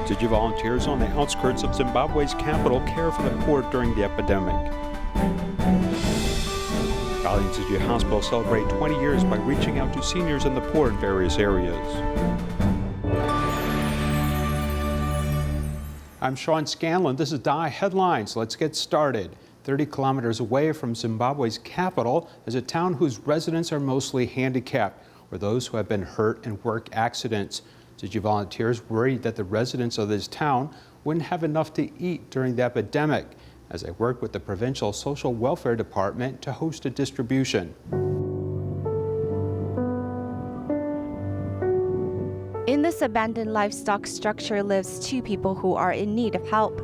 Tzu Chi volunteers on the outskirts of Zimbabwe's capital care for the poor during the epidemic. Dalin Tzu Chi Hospital celebrated 20 years by reaching out to seniors and the poor in various areas. I'm Sean Scanlan. This is DaAi Headlines. Let's get started. 30 kilometers away from Zimbabwe's capital is a town whose residents are mostly handicapped or those who have been hurt in work accidents. Tzu Chi volunteers worried that the residents of this town wouldn't have enough to eat during the epidemic as they worked with the Provincial Social Welfare Department to host a distribution. In this abandoned livestock structure lives two people who are in need of help.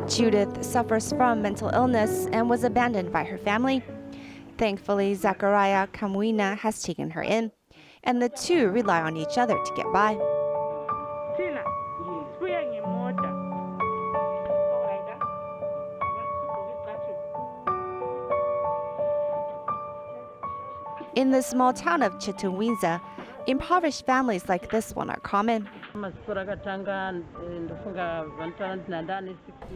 Judith suffers from mental illness and was abandoned by her family. Thankfully, Zachariah Kamwina has taken her in, and the two rely on each other to get by. In the small town of Chitungwiza, impoverished families like this one are common.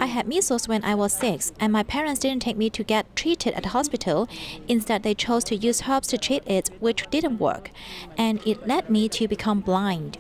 I had measles when I was 6, and my parents didn't take me to get treated at the hospital. Instead, they chose to use herbs to treat it, which didn't work, and it led me to become blind.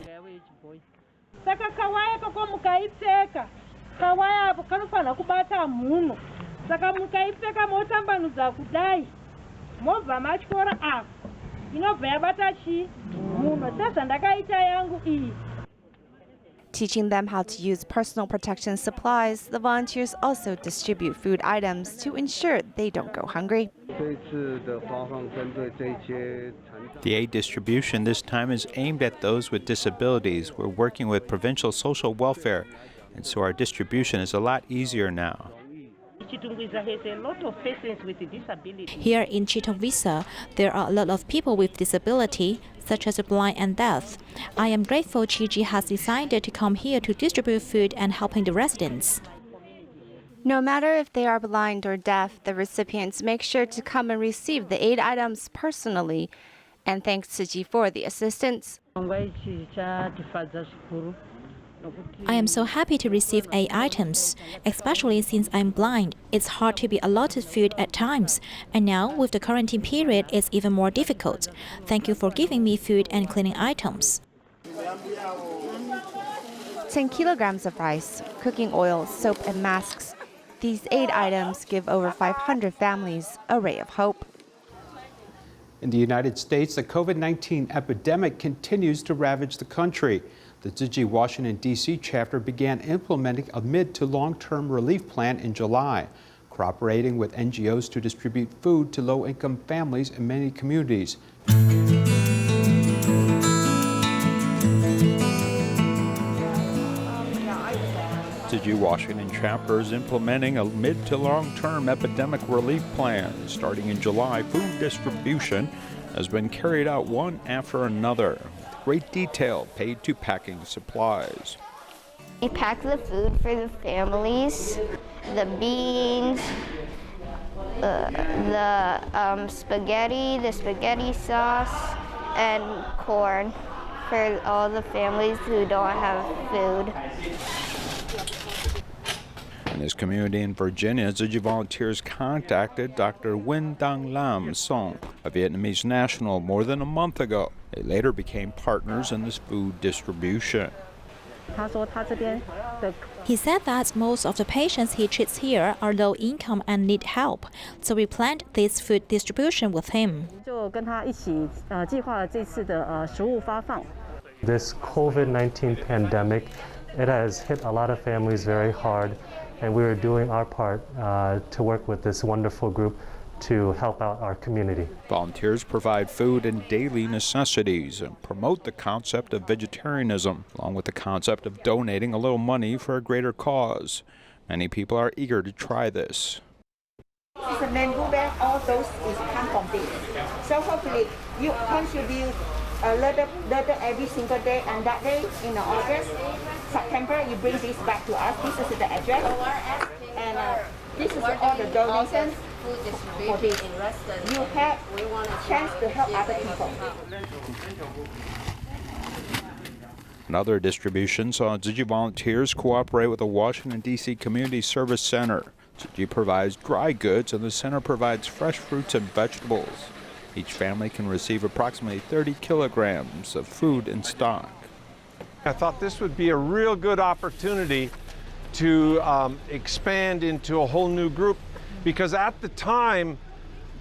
Teaching them how to use personal protection supplies, the volunteers also distribute food items to ensure they don't go hungry. The aid distribution this time is aimed at those with disabilities. We're working with Provincial Social Welfare, and so our distribution is a lot easier now. Here in Chitungwiza, there are a lot of people with disability, such as the blind and deaf. I am grateful Tzu Chi has decided to come here to distribute food and helping the residents. No matter if they are blind or deaf, the recipients make sure to come and receive the aid items personally. And thanks to Tzu Chi for the assistance. I am so happy to receive aid items, especially since I'm blind. It's hard to be allotted food at times, and now with the quarantine period, it's even more difficult. Thank you for giving me food and cleaning items. 10 kilograms of rice, cooking oil, soap, and masks. These aid items give over 500 families a ray of hope. In the United States, the COVID-19 epidemic continues to ravage the country. The Tzu Chi Washington D.C. chapter began implementing a mid to long-term relief plan in July, cooperating with NGOs to distribute food to low-income families in many communities. Tzu Chi Washington chapter is implementing a mid to long-term epidemic relief plan. Starting in July, food distribution has been carried out one after another. Great detail paid to packing supplies. We pack the food for the families, the beans, the spaghetti sauce, and corn for all the families who don't have food. In this community in Virginia, Tzu Chi volunteers contacted Dr. Nguyen Dang Lam Song, a Vietnamese national, more than a month ago. They later became partners in this food distribution. He said that most of the patients he treats here are low income and need help, so we planned this food distribution with him. This COVID-19 pandemic, it has hit a lot of families very hard, and we are doing our part to work with this wonderful group to help out our community. Volunteers provide food and daily necessities and promote the concept of vegetarianism, along with the concept of donating a little money for a greater cause. Many people are eager to try this. It's a mango bag, all those is come from this. So hopefully you contribute a little every single day, and that day in August, September, you bring this back to us. This is the address, and this is all the donations for this. You have chance to help other people. Another distribution saw Tzu Chi volunteers cooperate with the Washington, D.C. Community Service Center. Tzu Chi provides dry goods and the center provides fresh fruits and vegetables. Each family can receive approximately 30 kilograms of food in stock. I thought this would be a real good opportunity to expand into a whole new group, because at the time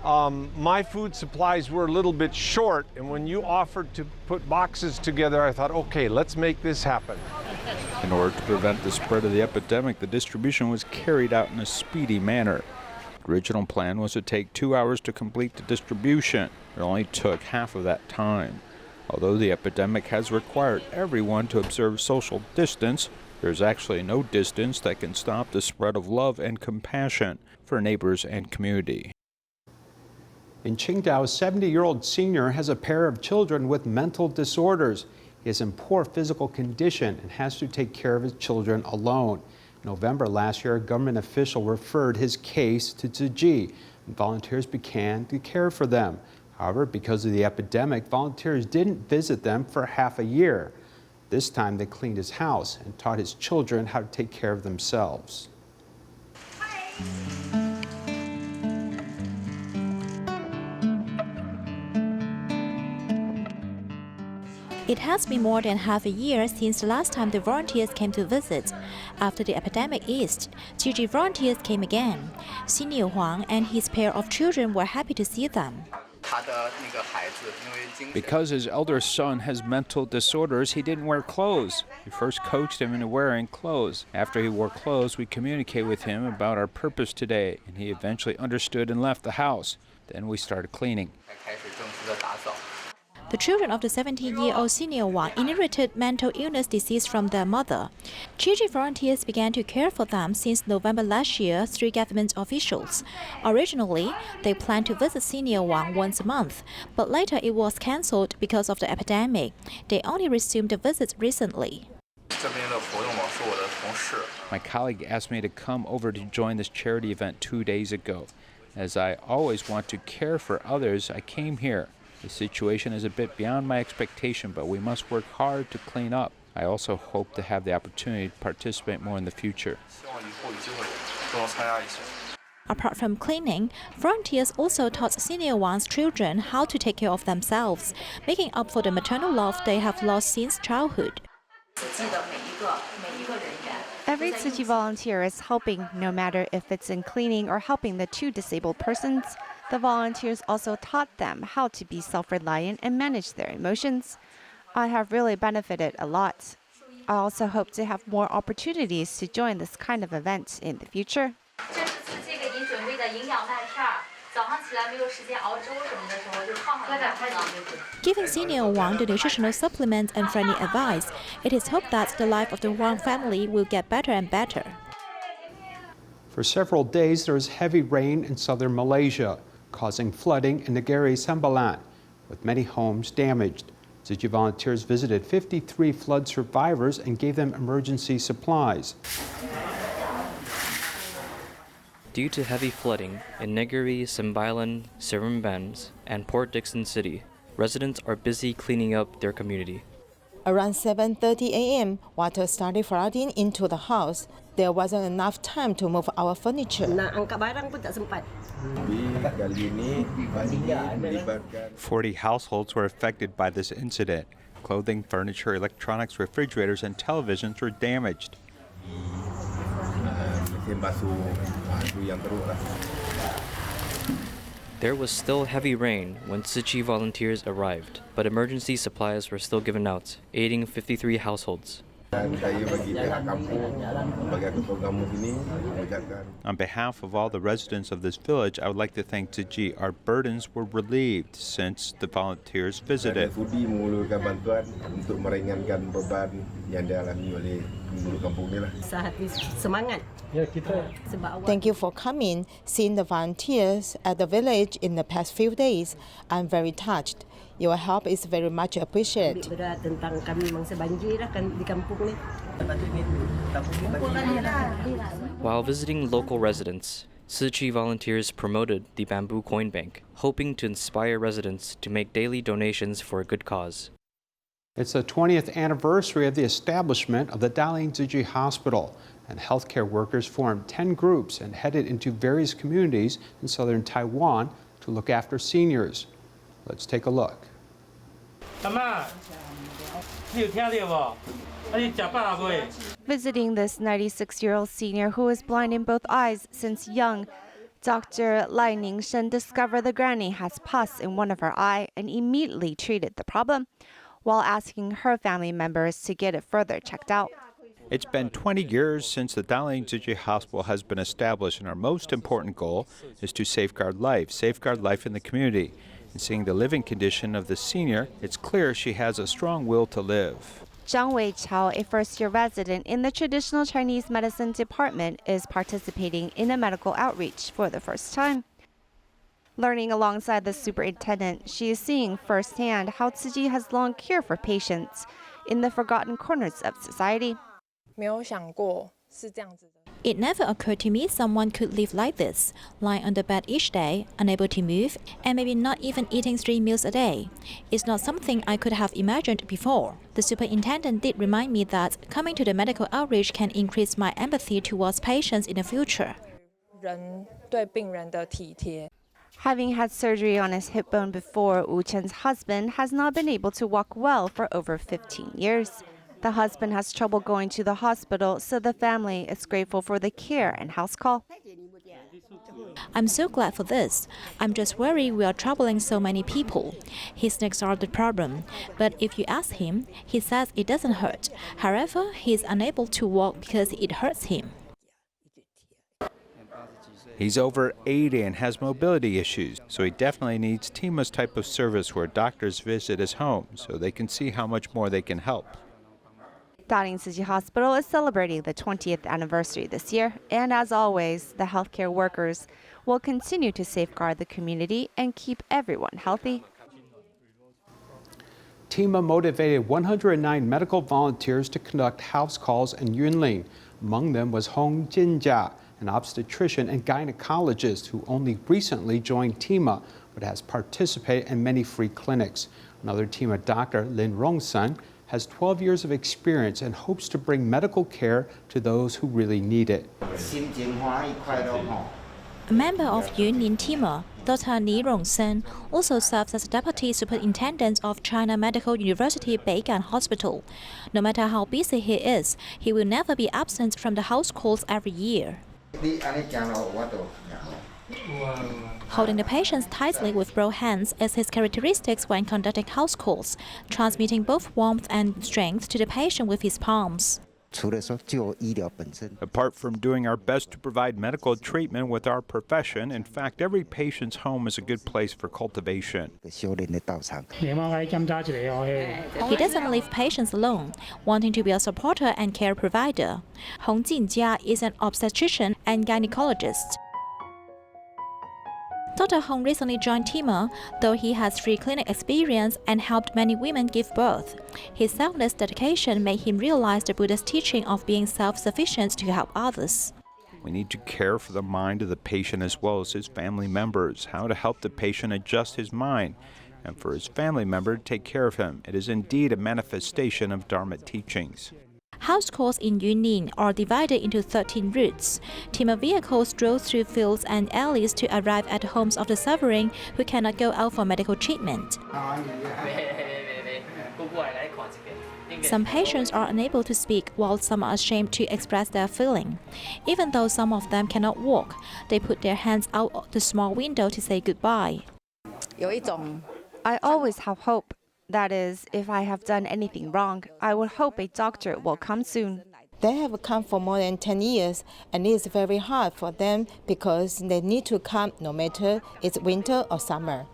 my food supplies were a little bit short, and when you offered to put boxes together, I thought, okay, let's make this happen. In order to prevent the spread of the epidemic, the distribution was carried out in a speedy manner. The original plan was to take 2 hours to complete the distribution. It only took half of that time. Although the epidemic has required everyone to observe social distance, there's actually no distance that can stop the spread of love and compassion for neighbors and community. In Qingdao, a 70-year-old senior has a pair of children with mental disorders. He is in poor physical condition and has to take care of his children alone. In November last year, a government official referred his case to Tzu Chi, and volunteers began to care for them. However, because of the epidemic, volunteers didn't visit them for half a year. This time, they cleaned his house and taught his children how to take care of themselves. It has been more than half a year since the last time the volunteers came to visit. After the epidemic eased, Tzu Chi volunteers came again. Senior Huang and his pair of children were happy to see them. Because his elder son has mental disorders, he didn't wear clothes. We first coached him into wearing clothes. After he wore clothes, we communicated with him about our purpose today, and he eventually understood and left the house. Then we started cleaning. The children of the 17-year-old senior Wang inherited mental illness disease from their mother. Tzu Chi volunteers began to care for them since November last year through government officials. Originally, they planned to visit senior Wang once a month, but later it was cancelled because of the epidemic. They only resumed the visits recently. My colleague asked me to come over to join this charity event 2 days ago. As I always want to care for others, I came here. The situation is a bit beyond my expectation, but we must work hard to clean up. I also hope to have the opportunity to participate more in the future. Apart from cleaning, volunteers also taught senior Wang's children how to take care of themselves, making up for the maternal love they have lost since childhood. Every Tzu Chi volunteer is helping, no matter if it's in cleaning or helping the two disabled persons. The volunteers also taught them how to be self-reliant and manage their emotions. I have really benefited a lot. I also hope to have more opportunities to join this kind of event in the future. Giving senior Wang the nutritional supplements and friendly advice, it is hoped that the life of the Wang family will get better and better. For several days, there was heavy rain in southern Malaysia, causing flooding in Negeri Sembilan, with many homes damaged. Tzu Chi volunteers visited 53 flood survivors and gave them emergency supplies. Due to heavy flooding in Negeri Sembilan, Seremban, and Port Dickson City, residents are busy cleaning up their community. Around 7:30 a.m., water started flooding into the house. There wasn't enough time to move our furniture. 40 households were affected by this incident. Clothing, furniture, electronics, refrigerators, and televisions were damaged. There was still heavy rain when Tzu Chi volunteers arrived, but emergency supplies were still given out, aiding 53 households. On behalf of all the residents of this village, I would like to thank Tzu Chi. Our burdens were relieved since the volunteers visited. Thank you for coming, seeing the volunteers at the village in the past few days. I'm very touched. Your help is very much appreciated. While visiting local residents, Tzu Chi volunteers promoted the bamboo coin bank, hoping to inspire residents to make daily donations for a good cause. It's the 20th anniversary of the establishment of the Dalin Tzu Chi Hospital, and healthcare workers formed 10 groups and headed into various communities in southern Taiwan to look after seniors. Let's take a look. Visiting this 96-year-old senior who is blind in both eyes since young, Dr. Lai Ningshen discovered the granny has pus in one of her eye and immediately treated the problem, while asking her family members to get it further checked out. It's been 20 years since the Dalin Tzu Chi Hospital has been established, and our most important goal is to safeguard life in the community. And seeing the living condition of the senior, it's clear she has a strong will to live. Zhang Weiqiao, a first-year resident in the traditional Chinese medicine department, is participating in a medical outreach for the first time. Learning alongside the superintendent, she is seeing firsthand how Tzu Chi has long cared for patients in the forgotten corners of society. It never occurred to me someone could live like this, lying on the bed each day, unable to move, and maybe not even eating 3 meals a day. It's not something I could have imagined before. The superintendent did remind me that coming to the medical outreach can increase my empathy towards patients in the future. Having had surgery on his hip bone before, Wu Chen's husband has not been able to walk well for over 15 years. The husband has trouble going to the hospital, so the family is grateful for the care and house call. I'm so glad for this. I'm just worried we are troubling so many people. His legs are the problem, but if you ask him, he says it doesn't hurt. However, he is unable to walk because it hurts him. He's over 80 and has mobility issues, so he definitely needs TIMA's type of service where doctors visit his home so they can see how much more they can help. Dalin Tzu Chi Hospital is celebrating the 20th anniversary this year, and as always, the healthcare workers will continue to safeguard the community and keep everyone healthy. TIMA motivated 109 medical volunteers to conduct house calls in Yunlin. Among them was Hong Jinjia, an obstetrician and gynecologist who only recently joined TIMA but has participated in many free clinics. Another TIMA doctor, Lin Rongsan, has 12 years of experience and hopes to bring medical care to those who really need it. A member of Yunlin TIMA, Dr. Li Rongsen, also serves as Deputy Superintendent of China Medical University Beigan Hospital. No matter how busy he is, he will never be absent from the house calls every year. Holding the patients tightly with both hands is his characteristics when conducting house calls, transmitting both warmth and strength to the patient with his palms. Apart from doing our best to provide medical treatment with our profession, in fact, every patient's home is a good place for cultivation. He doesn't leave patients alone, wanting to be a supporter and care provider. Hong Jinjia is an obstetrician and gynecologist. Dr. Hong recently joined TIMA, though he has free clinic experience and helped many women give birth. His selfless dedication made him realize the Buddha's teaching of being self-sufficient to help others. We need to care for the mind of the patient as well as his family members, how to help the patient adjust his mind, and for his family member to take care of him. It is indeed a manifestation of Dharma teachings. House calls in Yunlin are divided into 13 routes. TIMA vehicles drove through fields and alleys to arrive at the homes of the suffering who cannot go out for medical treatment. Some patients are unable to speak, while some are ashamed to express their feeling. Even though some of them cannot walk, they put their hands out the small window to say goodbye. I always have hope. That is, if I have done anything wrong, I would hope a doctor will come soon. They have come for more than 10 years, and it's very hard for them because they need to come no matter it's winter or summer.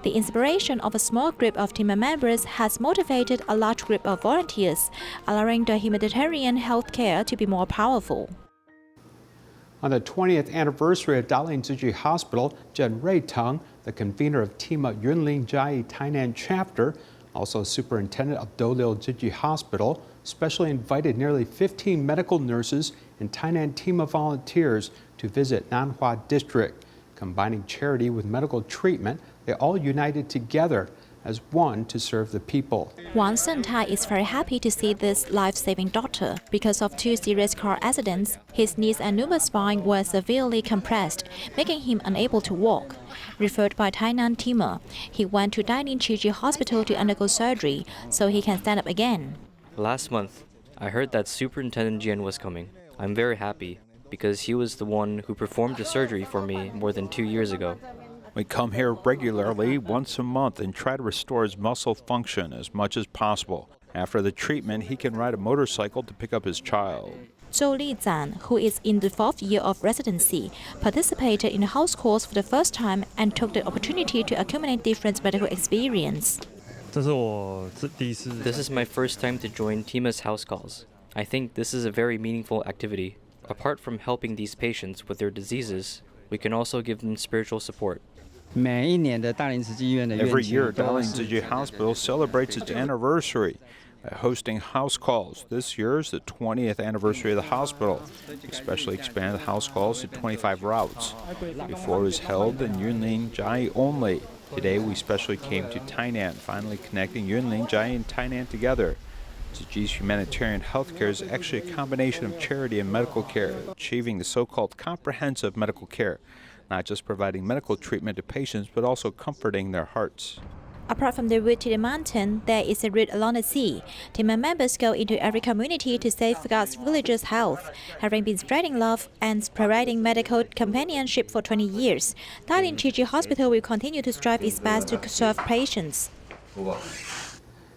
The inspiration of a small group of TIMA members has motivated a large group of volunteers, allowing the humanitarian health care to be more powerful. On the 20th anniversary of Dalin Tzu Chi Hospital, Jen Rui Teng, the convener of TIMA Yunlin Jiayi Tainan chapter, also superintendent of Dalin Tzu Chi Hospital, specially invited nearly 15 medical nurses and Tainan TIMA volunteers to visit Nanhua District. Combining charity with medical treatment, they all united together as one to serve the people. Wang Sentai is very happy to see this life-saving doctor. Because of 2 serious car accidents, his knees and lumbar spine were severely compressed, making him unable to walk. Referred by Tainan Timur, he went to Dalin Tzu Chi Hospital to undergo surgery so he can stand up again. Last month, I heard that Superintendent Jian was coming. I'm very happy because he was the one who performed the surgery for me more than 2 years ago. We come here regularly once a month and try to restore his muscle function as much as possible. After the treatment, he can ride a motorcycle to pick up his child. Zhou Lizan, who is in the 4th year of residency, participated in a house course for the first time and took the opportunity to accumulate different medical experience. This is my first time to join Tima's house calls. I think this is a very meaningful activity. Apart from helping these patients with their diseases, we can also give them spiritual support. Every year, Dalin Tzu Chi Hospital celebrates its anniversary by hosting house calls. This year is the 20th anniversary of the hospital. We especially expanded the house calls to 25 routes. Before it was held in Yunlin, Jiai only. Today we especially came to Tainan, finally connecting Yunlin, Jiai, and Tainan together. Tzu Chi's humanitarian healthcare is actually a combination of charity and medical care, achieving the so-called comprehensive medical care, not just providing medical treatment to patients, but also comforting their hearts. Apart from the route to the mountain, there is a route along the sea. Team members go into every community to safeguard villagers' health. Having been spreading love and providing medical companionship for 20 years, Dalin Tzu Chi Hospital will continue to strive its best to serve patients.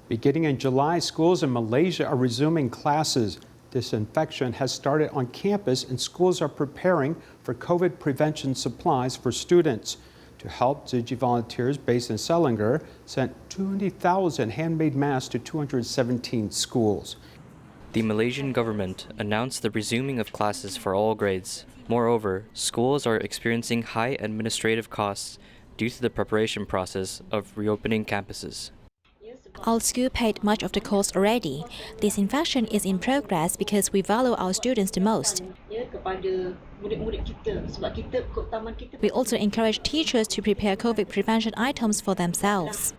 Beginning in July, schools in Malaysia are resuming classes. Disinfection has started on campus, and schools are preparing for COVID prevention supplies for students. To help, Tzu Chi volunteers based in Selangor sent 20,000 handmade masks to 217 schools. The Malaysian government announced the resuming of classes for all grades. Moreover, schools are experiencing high administrative costs due to the preparation process of reopening campuses. Our school paid much of the cost already. Disinfection is in progress because we value our students the most. We also encourage teachers to prepare COVID prevention items for themselves.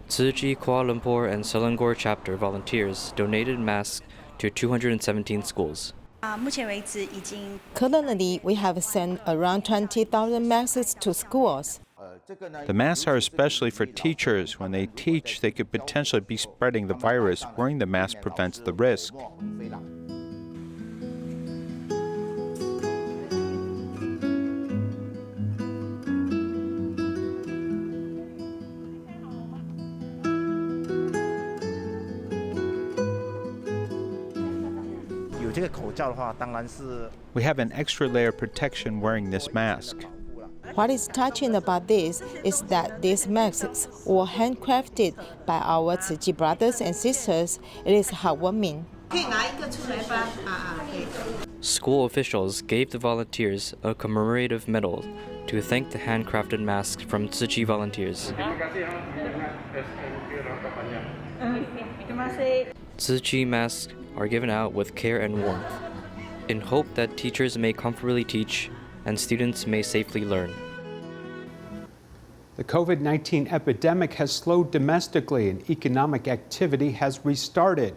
Tzu Chi Kuala Lumpur and Selangor chapter volunteers donated masks to 217 schools. Currently, we have sent around 20,000 masks to schools. The masks are especially for teachers. When they teach, they could potentially be spreading the virus. Wearing the mask prevents the risk. We have an extra layer of protection wearing this mask. What is touching about this is that these masks were handcrafted by our Tzu Chi brothers and sisters. It is heartwarming. School officials gave the volunteers a commemorative medal to thank the handcrafted masks from Tzu Chi volunteers. Tzu Chi masks are given out with care and warmth, in hope that teachers may comfortably teach and students may safely learn. The COVID-19 epidemic has slowed domestically and economic activity has restarted.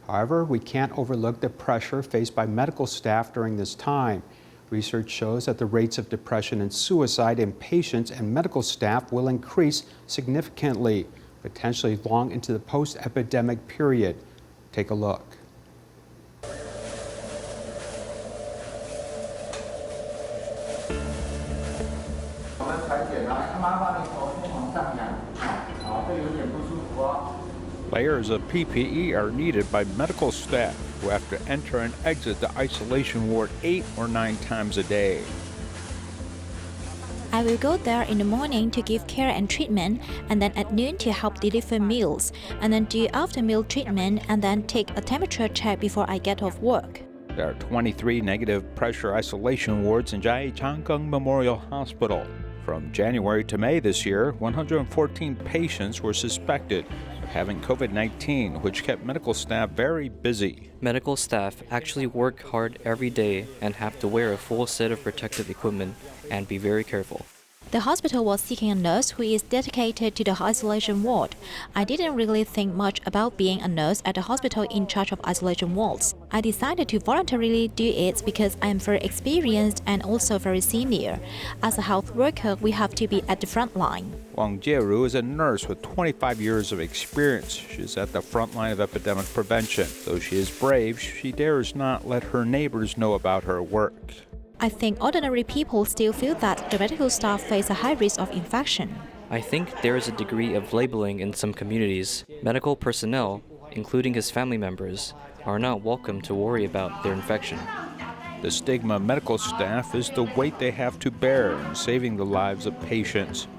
However, we can't overlook the pressure faced by medical staff during this time. Research shows that the rates of depression and suicide in patients and medical staff will increase significantly, potentially long into the post-epidemic period. Take a look. Layers of PPE are needed by medical staff who have to enter and exit the isolation ward 8 or 9 times a day. I will go there in the morning to give care and treatment, and then at noon to help deliver meals, and then do after-meal treatment, and then take a temperature check before I get off work. There are 23 negative pressure isolation wards in Jiai Changkeng Memorial Hospital. From January to May this year, 114 patients were suspected of having COVID-19, which kept medical staff very busy. Medical staff actually work hard every day and have to wear a full set of protective equipment and be very careful. The hospital was seeking a nurse who is dedicated to the isolation ward. I didn't really think much about being a nurse at a hospital in charge of isolation wards. I decided to voluntarily do it because I am very experienced and also very senior. As a health worker, we have to be at the front line. Wang Jieru is a nurse with 25 years of experience. She's at the front line of epidemic prevention. Though she is brave, she dares not let her neighbors know about her work. I think ordinary people still feel that the medical staff face a high risk of infection. I think there is a degree of labeling in some communities. Medical personnel, including his family members, are not welcome to worry about their infection. The stigma of medical staff is the weight they have to bear in saving the lives of patients.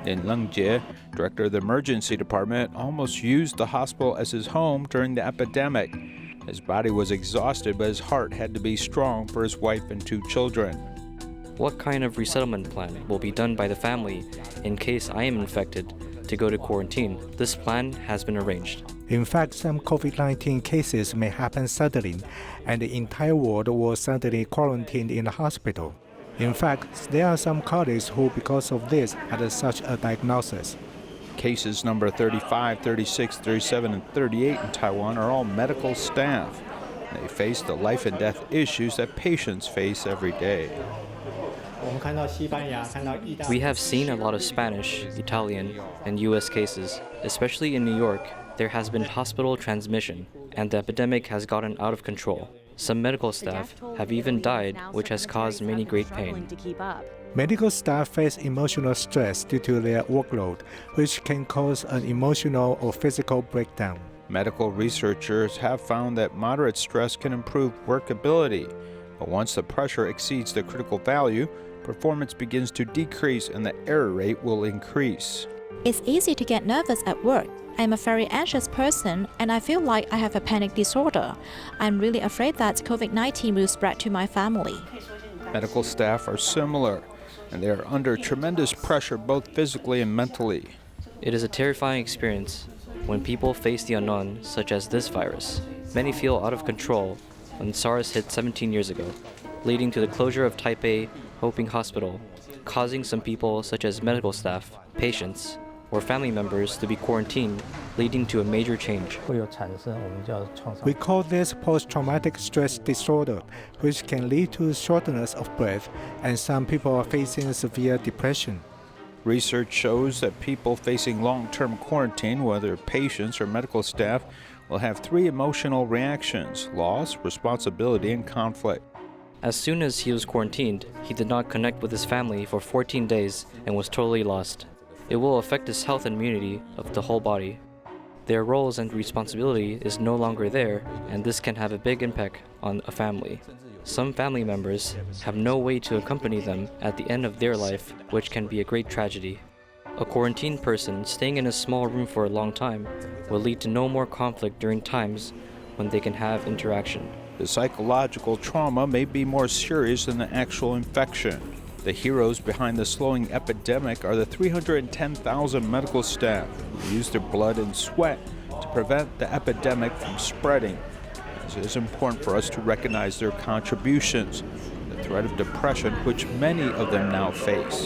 Lin Lengjie, director of the emergency department, almost used the hospital as his home during the epidemic. His body was exhausted, but his heart had to be strong for his wife and 2 children. What kind of resettlement plan will be done by the family in case I am infected to go to quarantine? This plan has been arranged. In fact, some COVID-19 cases may happen suddenly, and the entire ward was suddenly quarantined in the hospital. In fact, there are some colleagues who, because of this, had such a diagnosis. Cases number 35, 36, 37, and 38 in Taiwan are all medical staff. They face the life and death issues that patients face every day. We have seen a lot of Spanish, Italian, and US cases. Especially in New York, there has been hospital transmission, and the epidemic has gotten out of control. Some medical staff have even died, which has caused many great pain. Medical staff face emotional stress due to their workload, which can cause an emotional or physical breakdown. Medical researchers have found that moderate stress can improve workability, but once the pressure exceeds the critical value, performance begins to decrease and the error rate will increase. It's easy to get nervous at work. I'm a very anxious person and I feel like I have a panic disorder. I'm really afraid that COVID-19 will spread to my family. Medical staff are similar, and they are under tremendous pressure both physically and mentally. It is a terrifying experience when people face the unknown, such as this virus. Many feel out of control when SARS hit 17 years ago, leading to the closure of Taipei Hoping Hospital, causing some people, such as medical staff, patients, or family members to be quarantined, leading to a major change. We call this post-traumatic stress disorder, which can lead to shortness of breath, and some people are facing severe depression. Research shows that people facing long-term quarantine, whether patients or medical staff, will have 3 emotional reactions: loss, responsibility, and conflict. As soon as he was quarantined, he did not connect with his family for 14 days and was totally lost. It will affect his health and immunity of the whole body. Their roles and responsibility is no longer there, and this can have a big impact on a family. Some family members have no way to accompany them at the end of their life, which can be a great tragedy. A quarantined person staying in a small room for a long time will lead to no more conflict during times when they can have interaction. The psychological trauma may be more serious than the actual infection. The heroes behind the slowing epidemic are the 310,000 medical staff who use their blood and sweat to prevent the epidemic from spreading. It is important for us to recognize their contributions, the threat of depression which many of them now face.